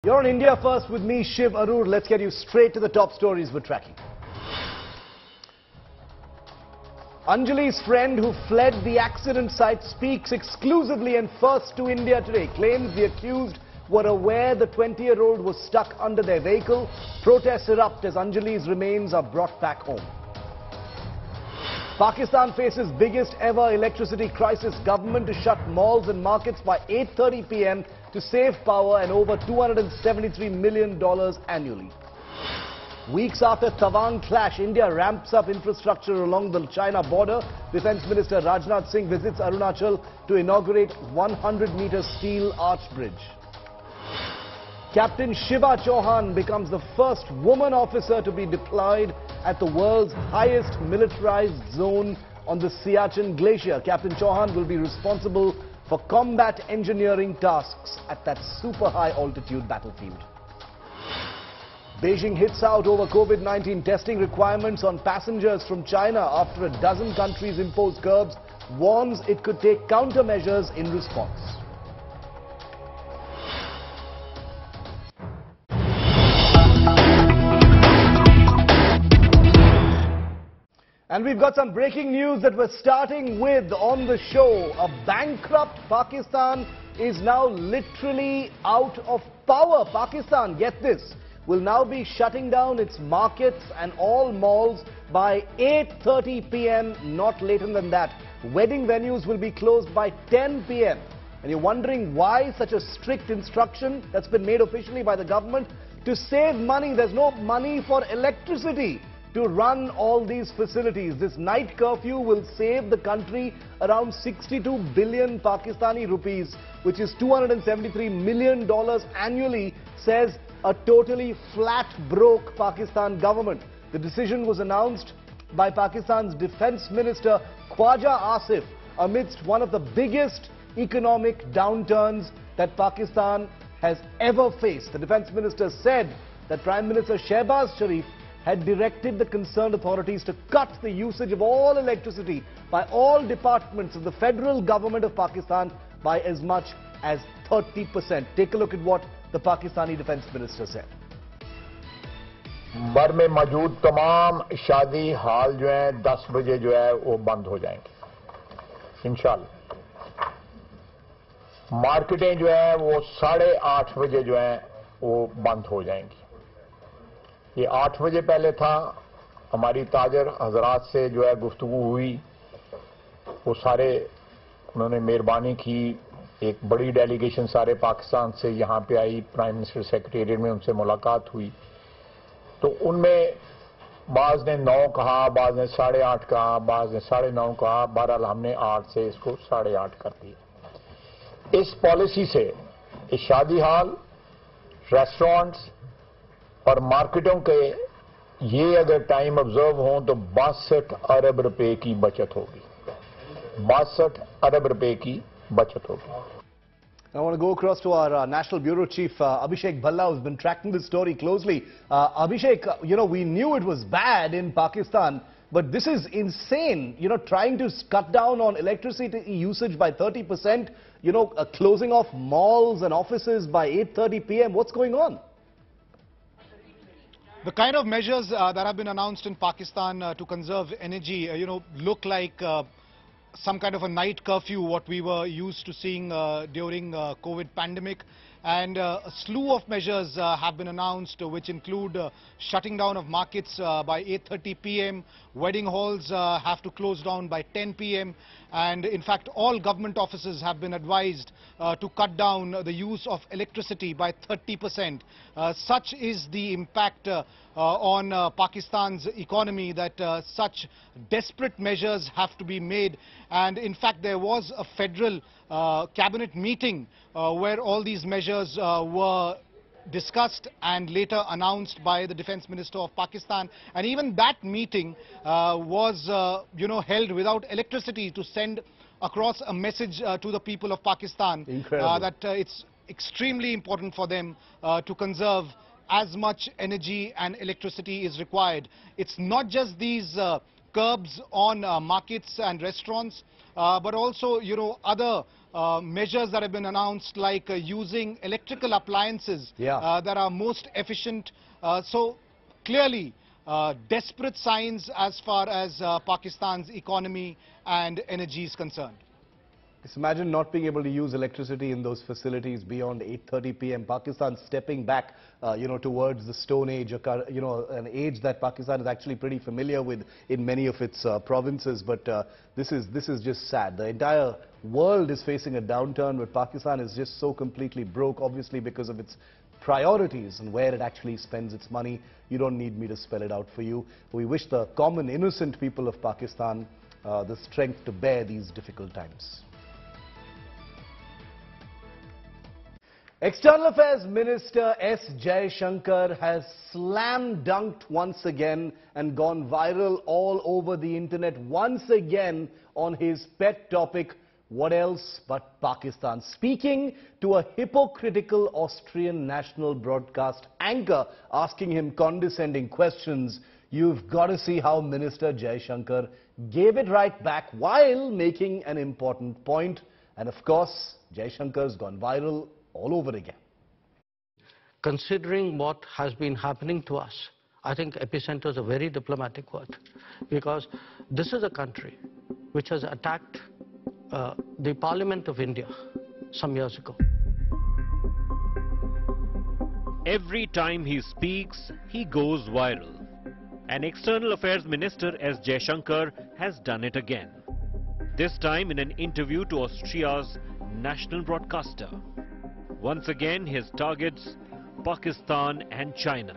You're on India First with me, Shiv Arur. Let's get you straight to the top stories we're tracking. Anjali's friend who fled the accident site speaks exclusively and first to India today. Claims the accused were aware the 20-year-old was stuck under their vehicle. Protests erupt as Anjali's remains are brought back home. Pakistan faces biggest ever electricity crisis. Government to shut malls and markets by 8:30 p.m. to save power and over $273 million annually. Weeks after Tawang clash, India ramps up infrastructure along the China border. Defence Minister Rajnath Singh visits Arunachal to inaugurate 100-meter steel arch bridge. Captain Shiva Chauhan becomes the first woman officer to be deployed at the world's highest militarized zone on the Siachen Glacier. Captain Chauhan will be responsible for combat engineering tasks at that super high altitude battlefield. Beijing hits out over COVID-19 testing requirements on passengers from China after a dozen countries impose curbs, warns it could take countermeasures in response. And we've got some breaking news that we're starting with on the show. A bankrupt Pakistan is now literally out of power. Pakistan, get this, will now be shutting down its markets and all malls by 8:30 p.m., not later than that. Wedding venues will be closed by 10 p.m. And you're wondering why such a strict instruction that's been made officially by the government? To save money. There's no money for electricity to run all these facilities. This night curfew will save the country around 62 billion Pakistani rupees, which is $273 million annually, says a totally flat broke Pakistan government. The decision was announced by Pakistan's Defence Minister Khwaja Asif amidst one of the biggest economic downturns that Pakistan has ever faced. The Defence Minister said that Prime Minister Shehbaz Sharif had directed the concerned authorities to cut the usage of all electricity by all departments of the federal government of Pakistan by as much as 30%. Take a look at what the Pakistani Defence Minister said. भर में मौजूद तमाम शादी हाल जो हैं 10 बजे जो है वो बंद हो जाएंगे इंशाल्लाह। मार्केटें जो है वो 8:30 बजे जो है वो बंद हो जाएंगी। ये 8 बजे पहले था। हमारी ताजर हजरात से जो है गुफ्तगू हुई, वो सारे उन्होंने मेहरबानी की। एक बड़ी डेलीगेशन सारे पाकिस्तान से यहाँ पे आई, प्राइम मिनिस्टर सेक्रेटेरिएट में उनसे मुलाकात हुई। तो उनमें बाज ने 9 कहा, बाज ने 8:30 कहा, बाज ने 9:30 कहा। बहरहाल हमने 8 से इसको 8:30 कर दिया। इस पॉलिसी से इस शादी हाल, रेस्टोरेंट्स और मार्केटों के ये अगर टाइम ऑब्जर्व हों तो 62 अरब रुपए की बचत होगी। 62 अरब रुपए की बचत होगी। I want to go across to our National Bureau Chief Abhishek Bhalla, who's been tracking this story closely. Abhishek, you know, we knew it was bad in Pakistan, but this is insane. You know, trying to cut down on electricity usage by 30%, you know, closing off malls and offices by 8:30 p.m. What's going on? The kind of measures that have been announced in Pakistan to conserve energy, you know, look like some kind of a night curfew, what we were used to seeing during COVID pandemic. And a slew of measures have been announced, which include shutting down of markets by 8:30 p.m. Wedding halls have to close down by 10 p.m. And in fact, all government offices have been advised to cut down the use of electricity by 30%. Such is the impact on Pakistan's economy that such desperate measures have to be made. And in fact, there was a federal cabinet meeting where all these measures were discussed and later announced by the Defence Minister of Pakistan. And even that meeting was, held without electricity to send across a message to the people of Pakistan that it's extremely important for them to conserve as much energy and electricity is required. It's not just these curbs on markets and restaurants, but also, other measures that have been announced, like using electrical appliances that are most efficient. So clearly, desperate signs as far as Pakistan's economy and energy is concerned. Just imagine not being able to use electricity in those facilities beyond 8:30 p.m. Pakistan stepping back, towards the Stone Age, an age that Pakistan is actually pretty familiar with in many of its provinces. But this is just sad. The entire world is facing a downturn, but Pakistan is just so completely broke, obviously because of its priorities and where it actually spends its money. You don't need me to spell it out for you. We wish the common, innocent people of Pakistan the strength to bear these difficult times. External Affairs Minister S. Jaishankar has slam dunked once again and gone viral all over the internet once again on his pet topic, what else but Pakistan. Speaking to a hypocritical Austrian national broadcast anchor asking him condescending questions, you've got to see how Minister Jaishankar gave it right back while making an important point. And of course, Jaishankar's gone viral all over again. Considering what has been happening to us, I think epicenter is a very diplomatic word, because this is a country which has attacked the Parliament of India some years ago. Every time he speaks, he goes viral. And External Affairs Minister S. Jaishankar has done it again. This time in an interview to Austria's national broadcaster. Once again, his targets Pakistan and China.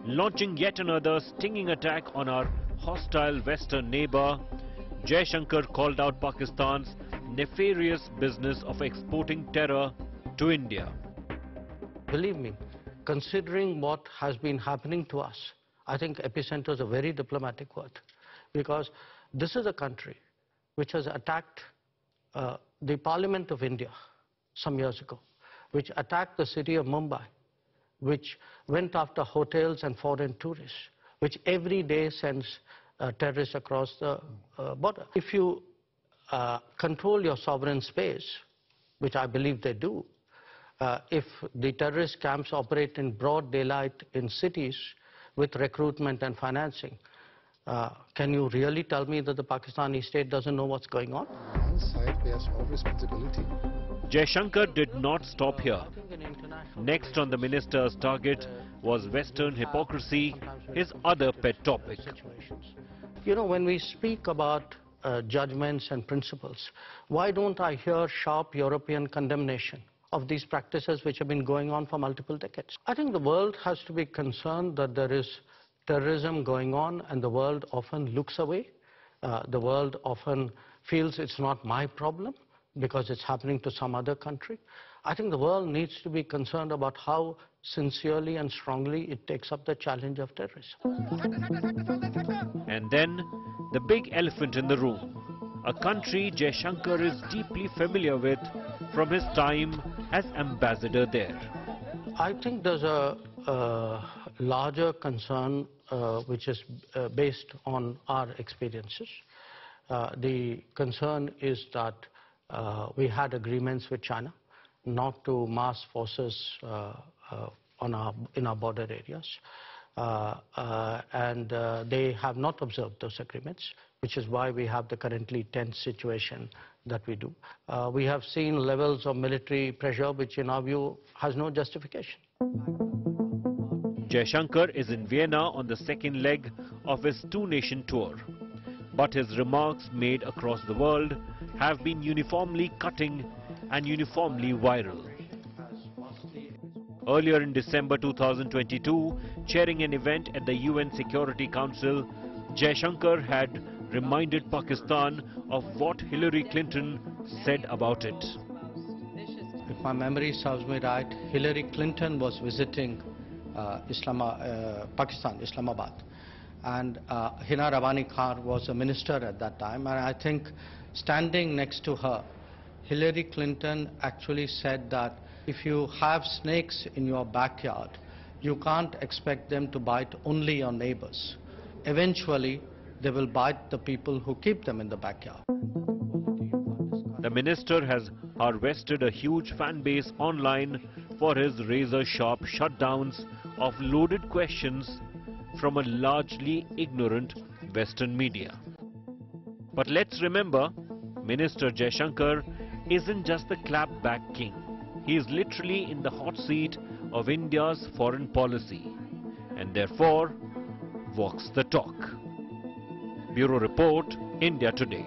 Launching yet another stinging attack on our hostile western neighbor, Jaishankar called out Pakistan's nefarious business of exporting terror to India. Believe me, considering what has been happening to us, I think epicenter is a very diplomatic word, because this is a country which has attacked the Parliament of India some years ago, which attacked the city of Mumbai, which went after hotels and foreign tourists, which every day sends terrorists across the border. If you control your sovereign space, which I believe they do, if the terrorist camps operate in broad daylight in cities with recruitment and financing, can you really tell me that the Pakistani state doesn't know what's going on? On one side, we have all responsibility. Jaishankar did not stop here. Next on the minister's target was Western hypocrisy, his other pet topic. You know, when we speak about judgments and principles, why don't I hear sharp European condemnation of these practices which have been going on for multiple decades? I think the world has to be concerned that there is terrorism going on, and the world often looks away. The world often feels it's not my problem because it's happening to some other country. I think the world needs to be concerned about how sincerely and strongly it takes up the challenge of terrorism. And then, the big elephant in the room, a country Jaishankar is deeply familiar with from his time as ambassador there. I think there's a larger concern which is based on our experiences. The concern is that we had agreements with China not to mass forces in our border areas, and they have not observed those agreements, which is why we have the currently tense situation that we do. We have seen levels of military pressure which in our view has no justification. Jaishankar is in Vienna on the second leg of his two-nation tour. But his remarks made across the world have been uniformly cutting and uniformly viral. Earlier in December 2022, chairing an event at the UN Security Council, Jaishankar had reminded Pakistan of what Hillary Clinton said about it. If my memory serves me right, Hillary Clinton was visiting Pakistan, Islamabad. And Hina Rawani Khan was a minister at that time, and I think standing next to her, Hillary Clinton actually said that if you have snakes in your backyard, you can't expect them to bite only your neighbors. Eventually, they will bite the people who keep them in the backyard. The minister has harvested a huge fan base online for his razor-sharp shutdowns of loaded questions from a largely ignorant Western media. But let's remember, Minister Jaishankar isn't just the clapback king. He is literally in the hot seat of India's foreign policy and therefore walks the talk. Bureau Report, India Today.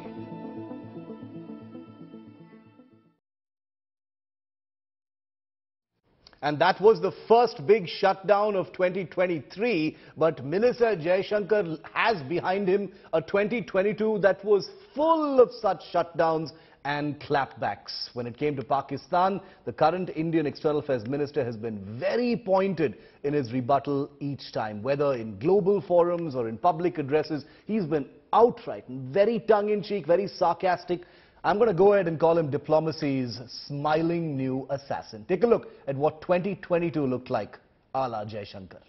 And that was the first big shutdown of 2023. But Minister Jaishankar has behind him a 2022 that was full of such shutdowns and clapbacks. When it came to Pakistan, the current Indian External Affairs Minister has been very pointed in his rebuttal each time. Whether in global forums or in public addresses, he's been outright and very tongue-in-cheek, very sarcastic. I'm going to go ahead and call him diplomacy's smiling new assassin. Take a look at what 2022 looked like, a la Jaishankar.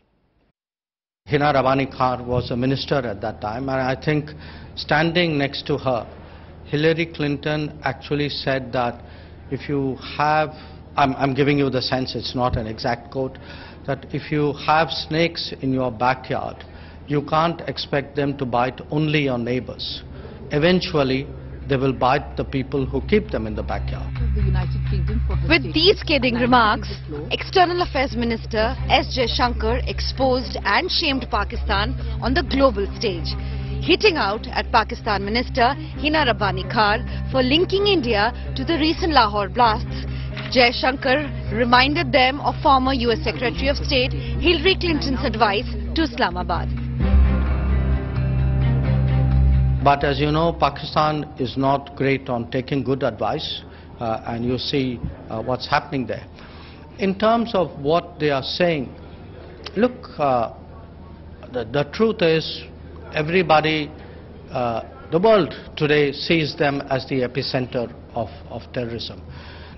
Hina Rabani Khan was a minister at that time, and I think standing next to her, Hillary Clinton actually said that if you have, I'm giving you the sense, it's not an exact quote, that if you have snakes in your backyard, you can't expect them to bite only your neighbors. Eventually, they will bite the people who keep them in the backyard. With these scathing remarks, External Affairs Minister S. Jaishankar exposed and shamed Pakistan on the global stage, hitting out at Pakistan Minister Hina Rabani Khan for linking India to the recent Lahore blasts. Jaishankar reminded them of former US Secretary of State Hillary Clinton's advice to Islamabad. But as you know, Pakistan is not great on taking good advice, and you see what's happening there. In terms of what they are saying, look, the truth is everybody, the world today sees them as the epicenter of terrorism.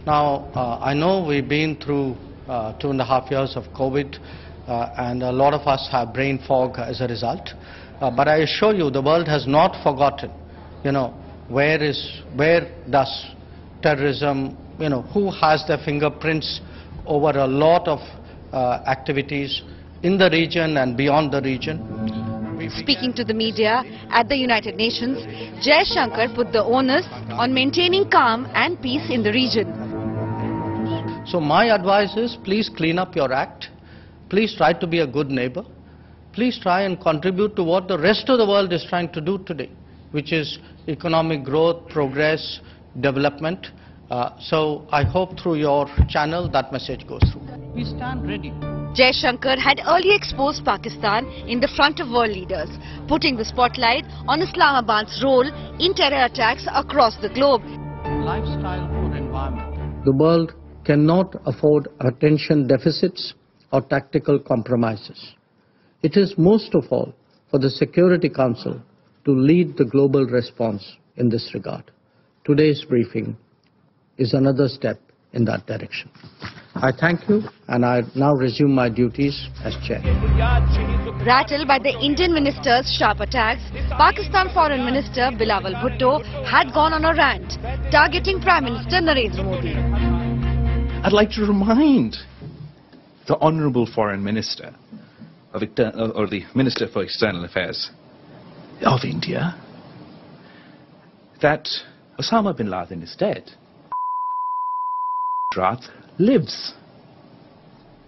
Now, I know we've been through 2.5 years of COVID, and a lot of us have brain fog as a result. But I assure you, the world has not forgotten, where does terrorism, who has their fingerprints over a lot of activities in the region and beyond the region. Speaking to the media at the United Nations, Jaishankar put the onus on maintaining calm and peace in the region. So my advice is, please clean up your act. Please try to be a good neighbor. Please try and contribute to what the rest of the world is trying to do today, which is economic growth, progress, development. So I hope through your channel that message goes through. We stand ready. Jaishankar had earlier exposed Pakistan in the front of world leaders, putting the spotlight on Islamabad's role in terror attacks across the globe. Lifestyle for environment. The world cannot afford attention deficits or tactical compromises. It is most of all for the Security Council to lead the global response in this regard. Today's briefing is another step in that direction. I thank you, and I now resume my duties as chair. Rattled by the Indian minister's sharp attacks, Pakistan Foreign Minister Bilawal Bhutto had gone on a rant, targeting Prime Minister Narendra Modi. I'd like to remind the Honourable Foreign Minister or the Minister for External Affairs of India that Osama bin Laden is dead. Rath lives.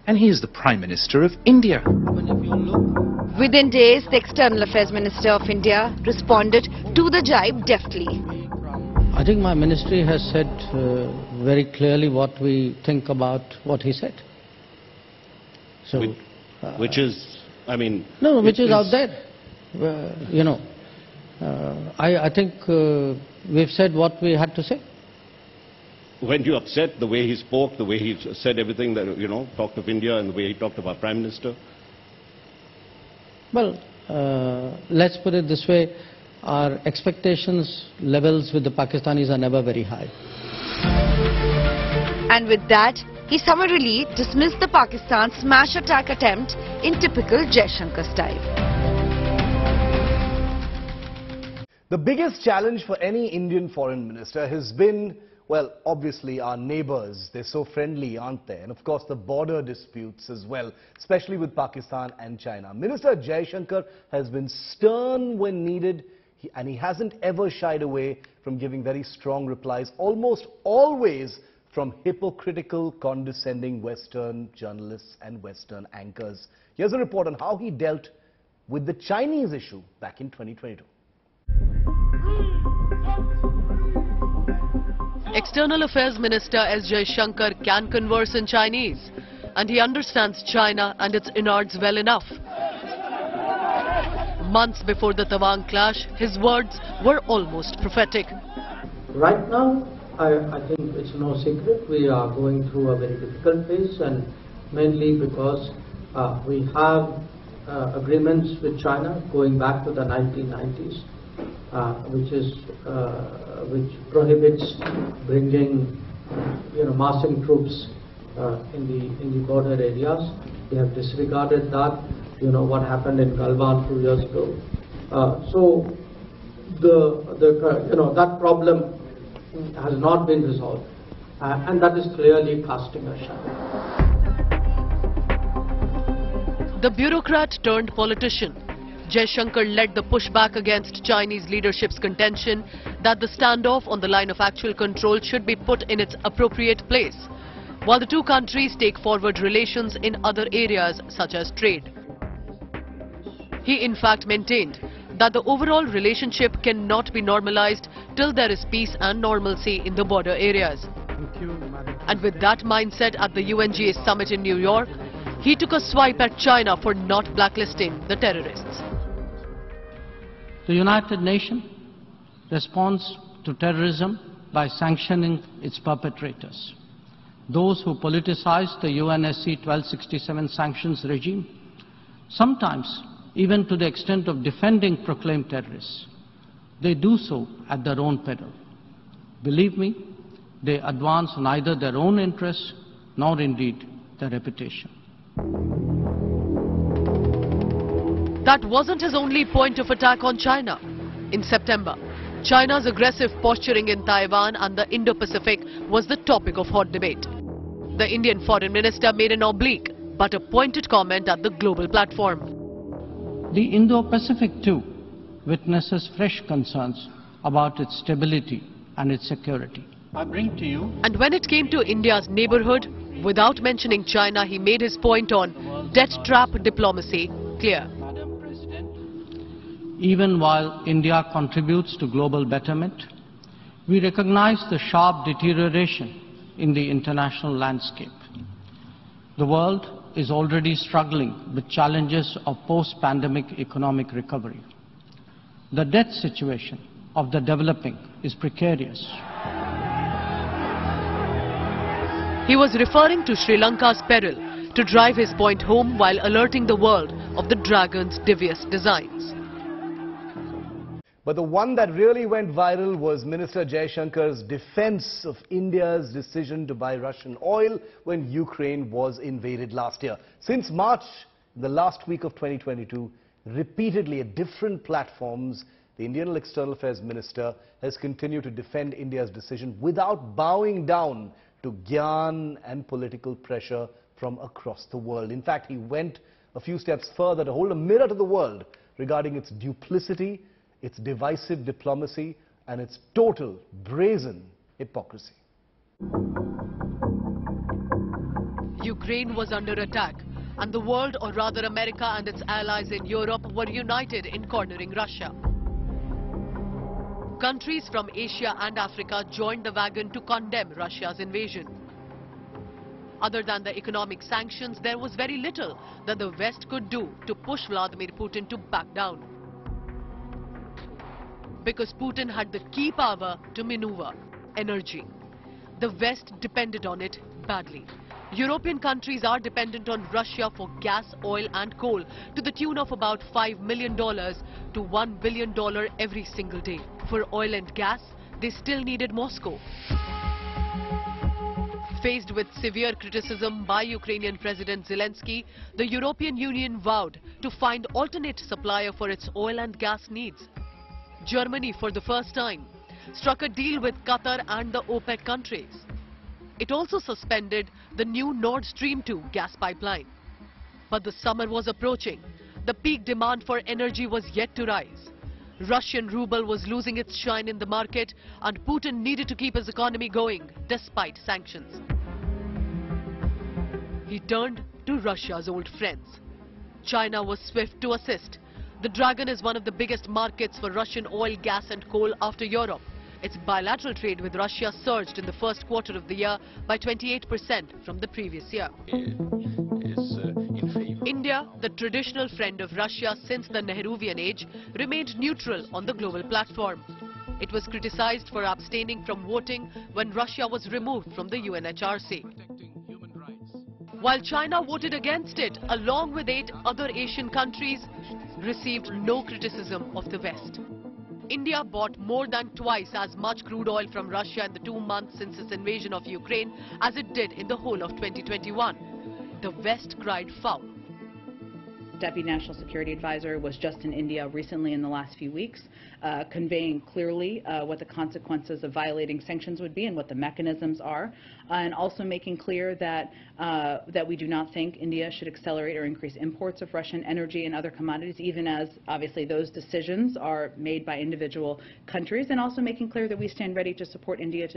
And he is the Prime Minister of India. Within days, the External Affairs Minister of India responded to the jibe deftly. I think my ministry has said very clearly what we think about what he said. So, which is, I mean... No, which is out there. I think we've said what we had to say. When you upset the way he spoke, the way he said everything that, talked of India and the way he talked about Prime Minister? Well, let's put it this way. Our expectations levels with the Pakistanis are never very high. And with that, he summarily dismissed the Pakistan smash attack attempt in typical Jaishankar style. The biggest challenge for any Indian foreign minister has been, well, obviously our neighbors. They're so friendly, aren't they? And of course the border disputes as well, especially with Pakistan and China. Minister Jaishankar has been stern when needed, and he hasn't ever shied away from giving very strong replies, almost always from hypocritical, condescending Western journalists and Western anchors. Here's a report on how he dealt with the Chinese issue back in 2022. External Affairs Minister S. Jaishankar can converse in Chinese, and he understands China and its innards well enough. Months before the Tawang clash, his words were almost prophetic. Right now, I think it's no secret we are going through a very difficult phase, and mainly because we have agreements with China going back to the 1990s, which prohibits bringing, massing troops in the border areas. They have disregarded that. What happened in Galwan 2 years ago. So that problem has not been resolved, and that is clearly casting a shadow. The bureaucrat turned politician, Jaishankar led the pushback against Chinese leadership's contention that the standoff on the line of actual control should be put in its appropriate place, while the two countries take forward relations in other areas such as trade. He in fact maintained that the overall relationship cannot be normalized till there is peace and normalcy in the border areas. And with that mindset at the UNGA summit in New York, he took a swipe at China for not blacklisting the terrorists. The United Nations responds to terrorism by sanctioning its perpetrators. Those who politicize the UNSC 1267 sanctions regime, sometimes even to the extent of defending proclaimed terrorists, they do so at their own peril. Believe me, they advance neither their own interests nor indeed their reputation. That wasn't his only point of attack on China. In September, China's aggressive posturing in Taiwan and the Indo-Pacific was the topic of hot debate. The Indian foreign minister made an oblique but a pointed comment at the global platform. The Indo-Pacific too witnesses fresh concerns about its stability and its security. I bring to you. And when it came to India's neighborhood, without mentioning China, he made his point on debt trap diplomacy clear. Even while India contributes to global betterment, we recognize the sharp deterioration in the international landscape. The world is already struggling with challenges of post-pandemic economic recovery. The debt situation of the developing is precarious. He was referring to Sri Lanka's peril to drive his point home while alerting the world of the dragon's devious designs. But the one that really went viral was Minister Jaishankar's defense of India's decision to buy Russian oil when Ukraine was invaded last year. Since March, the last week of 2022, repeatedly at different platforms, the Indian External Affairs Minister has continued to defend India's decision without bowing down to gyan and political pressure from across the world. In fact, he went a few steps further to hold a mirror to the world regarding its duplicity, its divisive diplomacy, and its total brazen hypocrisy. Ukraine was under attack, and the world, or rather America and its allies in Europe, were united in cornering Russia. Countries from Asia and Africa joined the wagon to condemn Russia's invasion. Other than the economic sanctions, there was very little that the West could do to push Vladimir Putin to back down. Because Putin had the key power to maneuver, energy. The West depended on it badly. European countries are dependent on Russia for gas, oil and coal to the tune of about $5 million to $1 billion every single day. For oil and gas, they still needed Moscow. Faced with severe criticism by Ukrainian President Zelensky, the European Union vowed to find alternate supplier for its oil and gas needs. Germany, for the first time, struck a deal with Qatar and the OPEC countries. It also suspended the new Nord Stream 2 gas pipeline. But the summer was approaching. The peak demand for energy was yet to rise. Russian ruble was losing its shine in the market, and Putin needed to keep his economy going despite sanctions. He turned to Russia's old friends. China was swift to assist. The Dragon is one of the biggest markets for Russian oil, gas and coal after Europe. Its bilateral trade with Russia surged in the first quarter of the year by 28% from the previous year. India, the traditional friend of Russia since the Nehruvian age, remained neutral on the global platform. It was criticized for abstaining from voting when Russia was removed from the UNHRC. While China voted against it, along with 8 other Asian countries, received no criticism of the West. India bought more than twice as much crude oil from Russia in the 2 months since its invasion of Ukraine as it did in the whole of 2021. The West cried foul. Deputy National Security Advisor was just in India recently in the last few weeks, conveying clearly what the consequences of violating sanctions would be and what the mechanisms are, and also making clear that that we do not think India should accelerate or increase imports of Russian energy and other commodities, even as obviously those decisions are made by individual countries, and also making clear that we stand ready to support India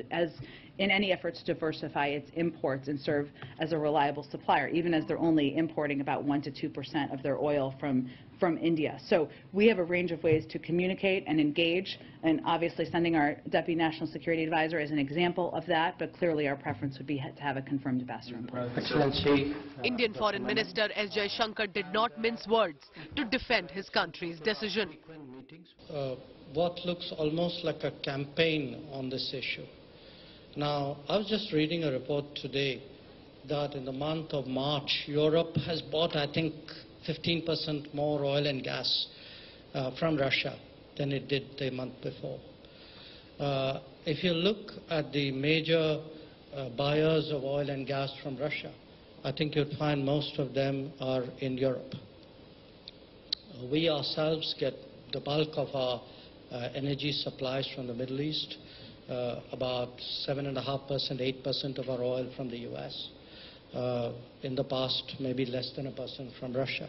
in any efforts to diversify its imports and serve as a reliable supplier, even as they're only importing about 1 to 2% of their oil from India. So we have a range of ways to communicate and engage, and obviously sending our Deputy National Security Advisor is an example of that, but clearly our preference would be to have a confirmed ambassador in place. Excellency. Indian Foreign Minister S. Jaishankar did not mince words to defend his country's decision. What looks almost like a campaign on this issue. Now, I was just reading a report today that in the month of March, Europe has bought, I think, 15% more oil and gas from Russia than it did the month before. If you look at the major buyers of oil and gas from Russia, I think you'd find most of them are in Europe. We ourselves get the bulk of our energy supplies from the Middle East, about 7.5%, 8% of our oil from the US. In the past, maybe less than 1% from Russia.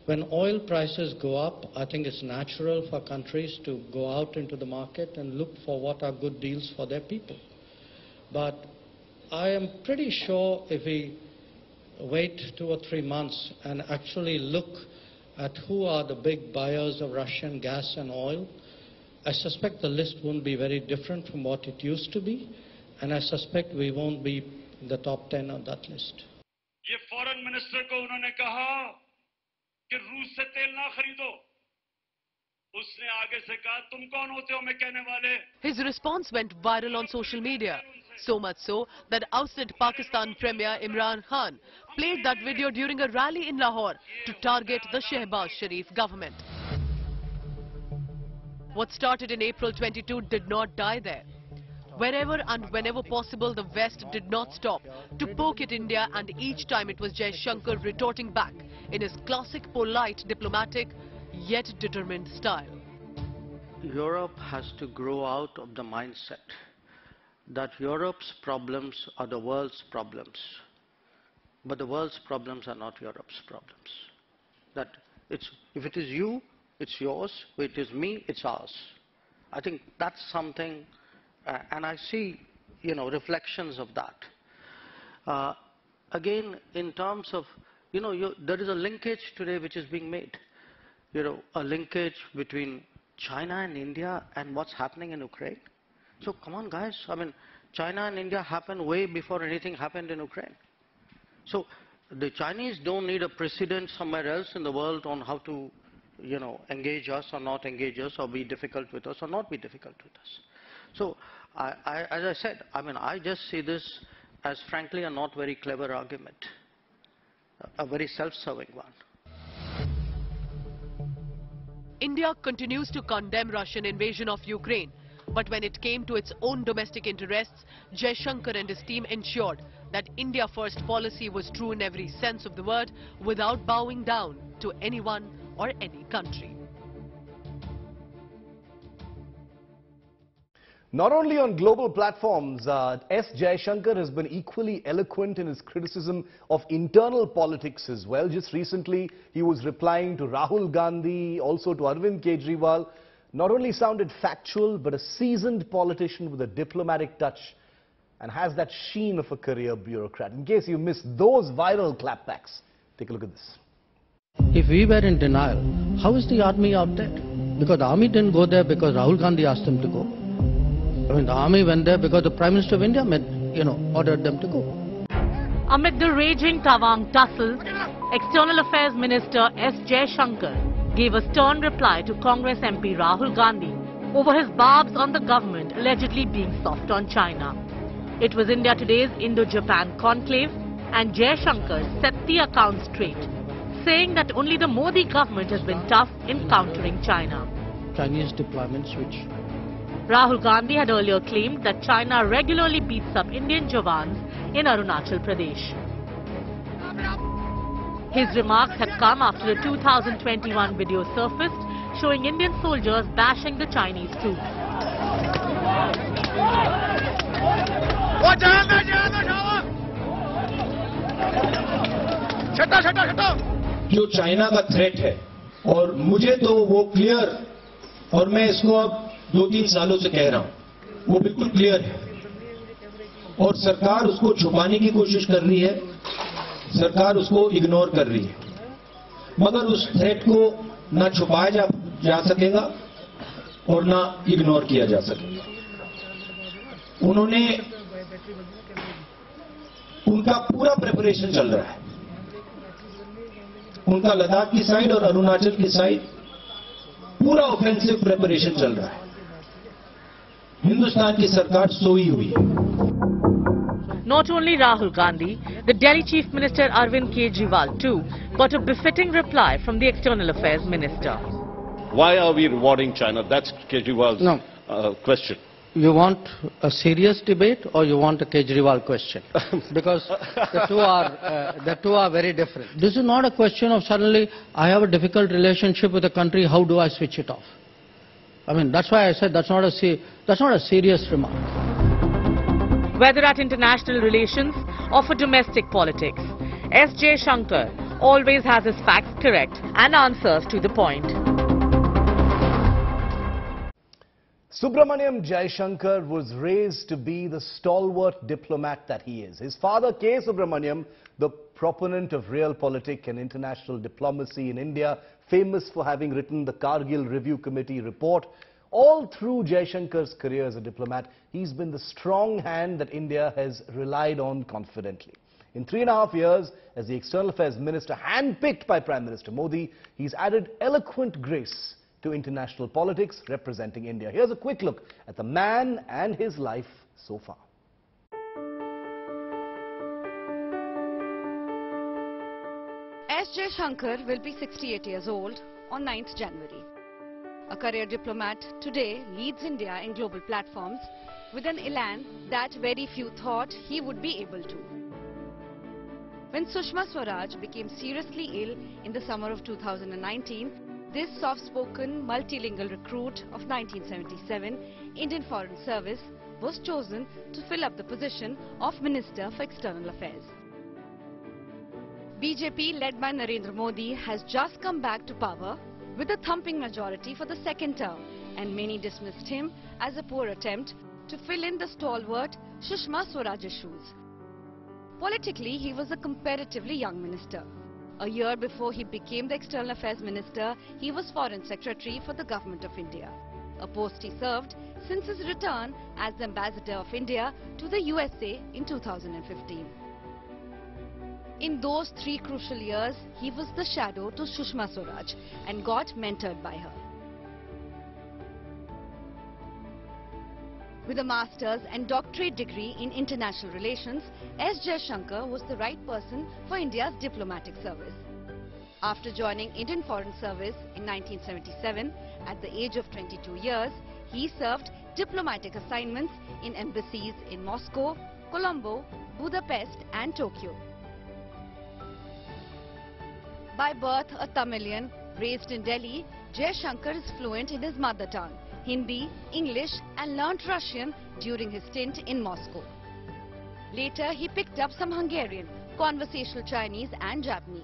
When oil prices go up, I think it's natural for countries to go out into the market and look for what are good deals for their people. But I am pretty sure if we wait 2 or 3 months and actually look at who are the big buyers of Russian gas and oil, I suspect the list won't be very different from what it used to be, and I suspect we won't be in the top 10 on that list. ये foreign minister को उन्होंने कहा कि रूस से तेल ना खरीदो. उसने आगे से कहा तुम कौन होते हो मैं कहने वाले. His response went viral on social media, so much so that ousted Pakistan Premier Imran Khan played that video during a rally in Lahore to target the Shehbaz Sharif government. What started in April 22 did not die there. Wherever and whenever possible, the West did not stop to poke at India, and each time it was Jaishankar retorting back in his classic, polite, diplomatic, yet determined style. Europe has to grow out of the mindset that Europe's problems are the world's problems, but the world's problems are not Europe's problems. That if it is you, it's yours. If it is me, it's ours. I think that's something. And I see, reflections of that. Again, in terms of, there is a linkage today which is being made. A linkage between China and India and what's happening in Ukraine. So come on, guys. I mean, China and India happened way before anything happened in Ukraine. So the Chinese don't need a precedent somewhere else in the world on how to, engage us or not engage us, or be difficult with us or not be difficult with us. So, as I said, I just see this as frankly a not very clever argument, a very self-serving one. India continues to condemn Russian invasion of Ukraine, but when it came to its own domestic interests, Jaishankar and his team ensured that India First policy was true in every sense of the word, without bowing down to anyone or any country. Not only on global platforms, S. Jaishankar has been equally eloquent in his criticism of internal politics as well. Just recently, he was replying to Rahul Gandhi, also to Arvind Kejriwal. Not only sounded factual, but a seasoned politician with a diplomatic touch and has that sheen of a career bureaucrat. In case you missed those viral clapbacks, take a look at this. If we were in denial, how is the army out there? Because the army didn't go there because Rahul Gandhi asked them to go. I mean, the army went there because the Prime Minister of India, ordered them to go. Amid the raging Tawang tussle, External Affairs Minister S. Jaishankar gave a stern reply to Congress MP Rahul Gandhi over his barbs on the government allegedly being soft on China. It was India Today's Indo-Japan conclave, and Jaishankar set the account straight, saying that only the Modi government has been tough in countering China. Chinese deployments which... Rahul Gandhi had earlier claimed that China regularly beats up Indian Jawans in Arunachal Pradesh. His remarks had come after the 2021 video surfaced showing Indian soldiers bashing the Chinese troops. जो China का threat है और मुझे तो वो clear और मैं इसको अब 2-3 सालों से कह रहा हूं वो बिल्कुल क्लियर है और सरकार उसको छुपाने की कोशिश कर रही है, सरकार उसको इग्नोर कर रही है, मगर उस थ्रेट को ना छुपाया जा सकेगा और ना इग्नोर किया जा सकेगा। उनका पूरा प्रिपरेशन चल रहा है, उनका लद्दाख की साइड और अरुणाचल की साइड पूरा ऑफेंसिव प्रिपरेशन चल रहा है। हिंदुस्तान की सरकार सोई हुई है। Not only Rahul Gandhi, the Delhi Chief Minister Arvind Kejriwal too got a befitting reply from the External Affairs Minister. Why are we rewarding China? That's Kejriwal's question. You want a serious debate or you want a Kejriwal question? Because the two are very different. This is not a question of suddenly I have a difficult relationship with a country, how do I switch it off? I mean, that's why I said that's not a serious remark. Whether at international relations or for domestic politics, S. Jaishankar always has his facts correct and answers to the point. Subramaniam Jaishankar was raised to be the stalwart diplomat that he is. His father, K. Subramaniam, the proponent of realpolitik and international diplomacy in India, famous for having written the Kargil Review Committee report. All through Jaishankar's career as a diplomat, he's been the strong hand that India has relied on confidently. In 3.5 years, as the External Affairs Minister handpicked by Prime Minister Modi, he's added eloquent grace to international politics representing India. Here's a quick look at the man and his life so far. S. Jaishankar will be 68 years old on 9th January. A career diplomat today leads India in global platforms with an elan that very few thought he would be able to. When Sushma Swaraj became seriously ill in the summer of 2019, this soft-spoken, multilingual recruit of 1977 Indian Foreign Service was chosen to fill up the position of Minister for External Affairs. BJP, led by Narendra Modi, has just come back to power with a thumping majority for the second term, and many dismissed him as a poor attempt to fill in the stalwart Sushma Swaraj's shoes. Politically, he was a comparatively young minister. A year before he became the External Affairs Minister, he was Foreign Secretary for the Government of India, a post he served since his return as the Ambassador of India to the USA in 2015. In those 3 crucial years, he was the shadow to Sushma Swaraj and got mentored by her. With a master's and doctorate degree in international relations, S. Jaishankar was the right person for India's diplomatic service. After joining Indian Foreign Service in 1977, at the age of 22 years, he served diplomatic assignments in embassies in Moscow, Colombo, Budapest and Tokyo. By birth a Tamilian, raised in Delhi, Jaishankar is fluent in his mother tongue Hindi, English and learnt Russian during his stint in Moscow. Later, he picked up some Hungarian, conversational Chinese and Japanese.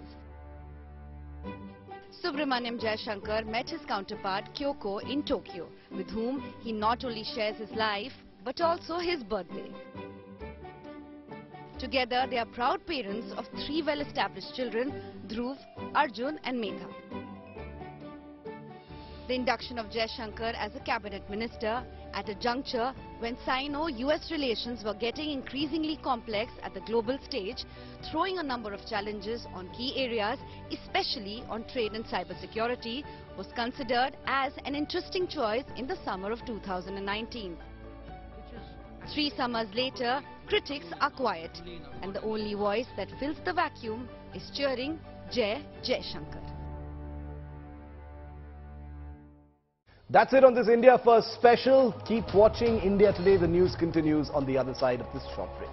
Subramaniam Jaishankar met his counterpart Kyoko in Tokyo, with whom he not only shares his life but also his birthday. Together, they are proud parents of 3 well-established children, Dhruv, Arjun and Megha. The induction of Jaishankar as a cabinet minister at a juncture when Sino-US relations were getting increasingly complex at the global stage, throwing a number of challenges on key areas, especially on trade and cybersecurity, was considered as an interesting choice in the summer of 2019. 3 summers later, critics are quiet, and the only voice that fills the vacuum is cheering Jai Jaishankar. That's it on this India First special. Keep watching India Today. The news continues on the other side of this short break.